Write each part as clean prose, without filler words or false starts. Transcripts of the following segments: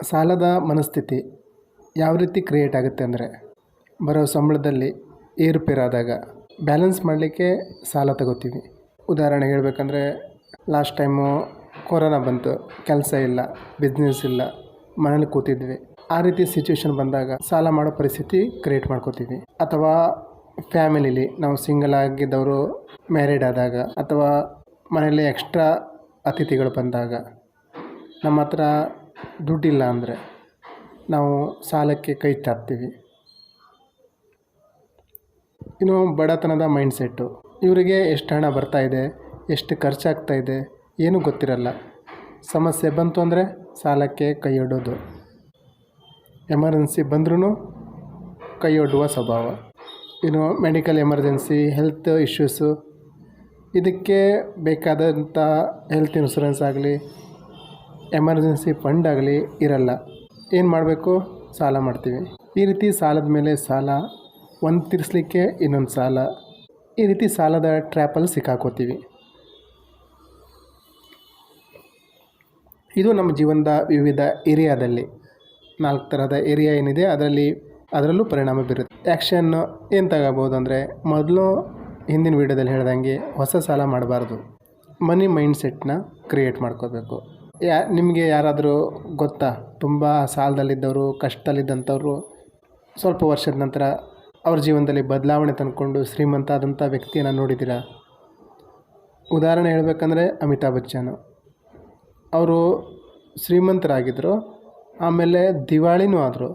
ಸಾಲದ ಮನಸ್ಥಿತಿ ಯಾವ ರೀತಿ ಕ್ರಿಯೇಟ್ ಆಗುತ್ತೆ ಅಂದರೆ, ಬರೋ ಸಂಬಳದಲ್ಲಿ ಏರುಪೇರಾದಾಗ ಬ್ಯಾಲೆನ್ಸ್ ಮಾಡಲಿಕ್ಕೆ ಸಾಲ ತಗೋತೀವಿ. ಉದಾಹರಣೆಗೆ ಹೇಳ್ಬೇಕಂದ್ರೆ, ಲಾಸ್ಟ್ ಟೈಮು ಕೊರೋನಾ ಬಂತು, ಕೆಲಸ ಇಲ್ಲ, ಬಿಸ್ನೆಸ್ ಇಲ್ಲ, ಮನೇಲಿ ಕೂತಿದ್ವಿ. ಆ ರೀತಿ ಸಿಚುವೇಶನ್ ಬಂದಾಗ ಸಾಲ ಮಾಡೋ ಪರಿಸ್ಥಿತಿ ಕ್ರಿಯೇಟ್ ಮಾಡ್ಕೋತೀವಿ. ಅಥವಾ ಫ್ಯಾಮಿಲಿಲಿ ನಾವು ಸಿಂಗಲ್ ಆಗಿದ್ದವರು ಮ್ಯಾರಿಡ್ ಆದಾಗ, ಅಥವಾ ಮನೆಯಲ್ಲಿ ಎಕ್ಸ್ಟ್ರಾ ಅತಿಥಿಗಳು ಬಂದಾಗ ನಮ್ಮ ಹತ್ರ ದುಡ್ಡಿಲ್ಲ ಅಂದರೆ ನಾವು ಸಾಲಕ್ಕೆ ಕೈ ಚಾಚ್ತೀವಿ. ಇನ್ನು ಬಡತನದ ಮೈಂಡ್ಸೆಟ್ಟು, ಇವರಿಗೆ ಎಷ್ಟು ಹಣ ಬರ್ತಾಯಿದೆ, ಎಷ್ಟು ಖರ್ಚಾಗ್ತಾಯಿದೆ ಏನೂ ಗೊತ್ತಿರಲ್ಲ. ಸಮಸ್ಯೆ ಬಂತು ಅಂದರೆ ಸಾಲಕ್ಕೆ ಕೈಯೊಡ್ಡೋದು, ಎಮರ್ಜೆನ್ಸಿ ಬಂದ್ರೂ ಕೈಯೊಡ್ಡುವ ಸ್ವಭಾವ. ಇನ್ನು ಮೆಡಿಕಲ್ ಎಮರ್ಜೆನ್ಸಿ, ಹೆಲ್ತ್ ಇಶ್ಯೂಸು, ಇದಕ್ಕೆ ಬೇಕಾದಂಥ ಹೆಲ್ತ್ ಇನ್ಶೂರೆನ್ಸ್ ಆಗಲಿ, ಎಮರ್ಜೆನ್ಸಿ ಫಂಡ್ ಆಗಲಿ ಇರಲ್ಲ. ಏನು ಮಾಡಬೇಕು? ಸಾಲ ಮಾಡ್ತೀವಿ. ಈ ರೀತಿ ಸಾಲದ ಮೇಲೆ ಸಾಲ, ಒಂದು ತೀರಿಸಲಿಕ್ಕೆ ಇನ್ನೊಂದು ಸಾಲ, ಈ ರೀತಿ ಸಾಲದ ಟ್ರ್ಯಾಪಲ್ಲಿ ಸಿಕ್ಕಾಕೋತೀವಿ. ಇದು ನಮ್ಮ ಜೀವನದ ವಿವಿಧ ಏರಿಯಾದಲ್ಲಿ 4 ಥರದ ಏರಿಯಾ ಏನಿದೆ ಅದರಲ್ಲೂ ಪರಿಣಾಮ ಬೀರುತ್ತೆ. ಆ್ಯಕ್ಷನ್ ಏನು ತಗೋಬೋದು ಅಂದರೆ, ಮೊದಲು ಹಿಂದಿನ ವೀಡಿಯೋದಲ್ಲಿ ಹೇಳ್ದಂಗೆ ಹೊಸ ಸಾಲ ಮಾಡಬಾರ್ದು. ಮನಿ ಮೈಂಡ್ಸೆಟ್ನ ಕ್ರಿಯೇಟ್ ಮಾಡ್ಕೋಬೇಕು. ನಿಮಗೆ ಯಾರಾದರೂ ಗೊತ್ತಾ, ತುಂಬ ಸಾಲದಲ್ಲಿದ್ದವರು, ಕಷ್ಟದಲ್ಲಿದ್ದಂಥವ್ರು ಸ್ವಲ್ಪ ವರ್ಷದ ನಂತರ ಅವ್ರ ಜೀವನದಲ್ಲಿ ಬದಲಾವಣೆ ತಂದುಕೊಂಡು ಶ್ರೀಮಂತ ಆದಂಥ ವ್ಯಕ್ತಿಯನ್ನು ನೋಡಿದ್ದೀರಾ? ಉದಾಹರಣೆ ಹೇಳಬೇಕಂದ್ರೆ ಅಮಿತಾಬ್ ಬಚ್ಚನ್. ಅವರು ಶ್ರೀಮಂತರಾಗಿದ್ದರು, ಆಮೇಲೆ ದಿವಾಳಿನೂ ಆದರು.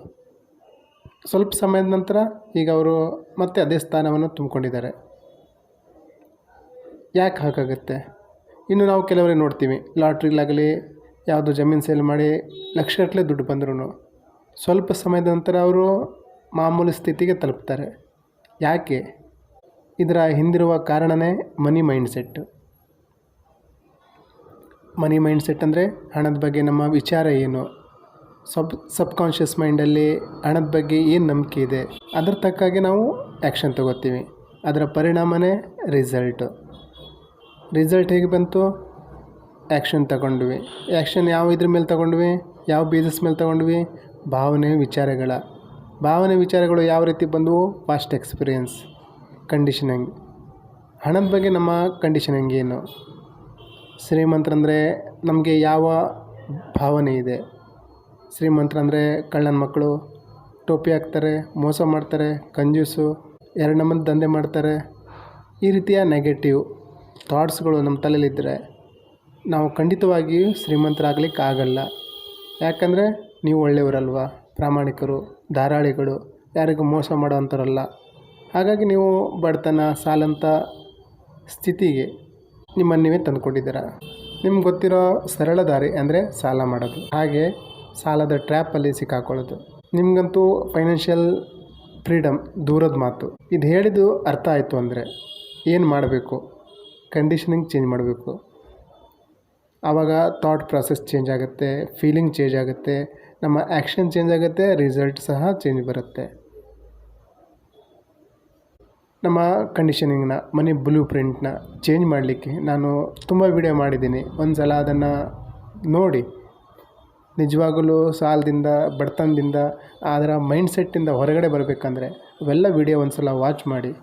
ಸ್ವಲ್ಪ ಸಮಯದ ನಂತರ ಈಗ ಅವರು ಮತ್ತೆ ಅದೇ ಸ್ಥಾನವನ್ನು ತುಂಬಿಕೊಂಡಿದ್ದಾರೆ. ಯಾಕೆ ಹಾಗಾಗುತ್ತೆ? ಇನ್ನು ನಾವು ಕೆಲವರೇ ನೋಡ್ತೀವಿ, ಲಾಟ್ರಿಲಾಗಲಿ ಯಾವುದೋ ಜಮೀನು ಸೇಲ್ ಮಾಡಿ ಲಕ್ಷಗಟ್ಟಲೆ ದುಡ್ಡು ಬಂದ್ರೂ ಸ್ವಲ್ಪ ಸಮಯದ ನಂತರ ಅವರು ಮಾಮೂಲಿ ಸ್ಥಿತಿಗೆ ತಲುಪ್ತಾರೆ. ಯಾಕೆ? ಇದರ ಹಿಂದಿರುವ ಕಾರಣವೇ ಮನಿ ಮೈಂಡ್ಸೆಟ್. ಮನಿ ಮೈಂಡ್ಸೆಟ್ ಅಂದರೆ ಹಣದ ಬಗ್ಗೆ ನಮ್ಮ ವಿಚಾರ ಏನು, ಸಬ್ಕಾನ್ಷಿಯಸ್ ಮೈಂಡಲ್ಲಿ ಹಣದ ಬಗ್ಗೆ ಏನು ನಂಬಿಕೆ ಇದೆ, ಅದರ ತಕ್ಕಾಗೆ ನಾವು ಆ್ಯಕ್ಷನ್ ತಗೋತೀವಿ. ಅದರ ಪರಿಣಾಮವೇ ರಿಸಲ್ಟ್ ಹೇಗೆ ಬಂತು? ಆ್ಯಕ್ಷನ್ ತಗೊಂಡ್ವಿ. ಆ್ಯಕ್ಷನ್ ಯಾವ ಇದ್ರ ಮೇಲೆ ತಗೊಂಡ್ವಿ, ಯಾವ ಬೇಸಿಸ್ ಮೇಲೆ ತಗೊಂಡ್ವಿ? ಭಾವನೆ ವಿಚಾರಗಳು ಯಾವ ರೀತಿ ಬಂದವು? Past experience, conditioning. ಹಣದ ಬಗ್ಗೆ ನಮ್ಮ ಕಂಡೀಷನಿಂಗ್ ಏನು? ಶ್ರೀಮಂತರಂದರೆ ನಮಗೆ ಯಾವ ಭಾವನೆ ಇದೆ? ಶ್ರೀಮಂತರಂದರೆ ಕಳ್ಳನ ಮಕ್ಕಳು, ಟೋಪಿ ಹಾಕ್ತಾರೆ, ಮೋಸ ಮಾಡ್ತಾರೆ, ಕಂಜೂಸು, 2 ನಮ್ಮದು ದಂಧೆ ಮಾಡ್ತಾರೆ. ಈ ರೀತಿಯ ನೆಗೆಟಿವ್ ಥಾಟ್ಸ್ಗಳು ನಮ್ಮ ತಲೆಯಲ್ಲಿದ್ದರೆ ನಾವು ಖಂಡಿತವಾಗಿಯೂ ಶ್ರೀಮಂತರಾಗಲಿಕ್ಕೆ ಆಗಲ್ಲ. ಯಾಕಂದರೆ ನೀವು ಒಳ್ಳೆಯವರಲ್ವ, ಪ್ರಾಮಾಣಿಕರು, ಧಾರಾಳಿಗಳು, ಯಾರಿಗೂ ಮೋಸ ಮಾಡೋವಂಥವ್ರಲ್ಲ. ಹಾಗಾಗಿ ನೀವು ಬಡತನ, ಸಾಲಂಥ ಸ್ಥಿತಿಗೆ ನಿಮ್ಮನ್ನು ನೀವೇ ತಂದುಕೊಂಡಿದ್ದೀರ. ನಿಮ್ಗೆ ಗೊತ್ತಿರೋ ಸರಳ ದಾರಿ ಅಂದರೆ ಸಾಲ ಮಾಡೋದು, ಹಾಗೆ ಸಾಲದ ಟ್ರ್ಯಾಪಲ್ಲಿ ಸಿಕ್ಕಾಕೊಳ್ಳೋದು. ನಿಮಗಂತೂ ಫೈನಾನ್ಷಿಯಲ್ ಫ್ರೀಡಮ್ ದೂರದ ಮಾತು. ಇದು ಹೇಳಿದ್ದು ಅರ್ಥ ಆಯಿತು ಅಂದರೆ ಏನು ಮಾಡಬೇಕು? ಕಂಡೀಷನಿಂಗ್ ಚೇಂಜ್ ಮಾಡಬೇಕು. ಆವಾಗ ಥಾಟ್ ಪ್ರಾಸೆಸ್ ಚೇಂಜ್ ಆಗುತ್ತೆ, ಫೀಲಿಂಗ್ ಚೇಂಜ್ ಆಗುತ್ತೆ, ನಮ್ಮ ಆ್ಯಕ್ಷನ್ ಚೇಂಜ್ ಆಗುತ್ತೆ, ರಿಸಲ್ಟ್ ಸಹ ಚೇಂಜ್ ಬರುತ್ತೆ. ನಮ್ಮ ಕಂಡೀಷನಿಂಗ್ನ, ಮನಿ ಬ್ಲೂ ಪ್ರಿಂಟ್ನ ಚೇಂಜ್ ಮಾಡಲಿಕ್ಕೆ ನಾನು ತುಂಬ ವಿಡಿಯೋ ಮಾಡಿದ್ದೀನಿ. ಒಂದು ಸಲ ಅದನ್ನು ನೋಡಿ. ನಿಜವಾಗಲೂ ಸಾಲದಿಂದ, ಬಡತನದಿಂದ, ಅದರ ಮೈಂಡ್ಸೆಟ್ಟಿಂದ ಹೊರಗಡೆ ಬರಬೇಕಂದ್ರೆ ಅವೆಲ್ಲ ವಿಡಿಯೋ ಒಂದು ಸಲ ವಾಚ್ ಮಾಡಿ.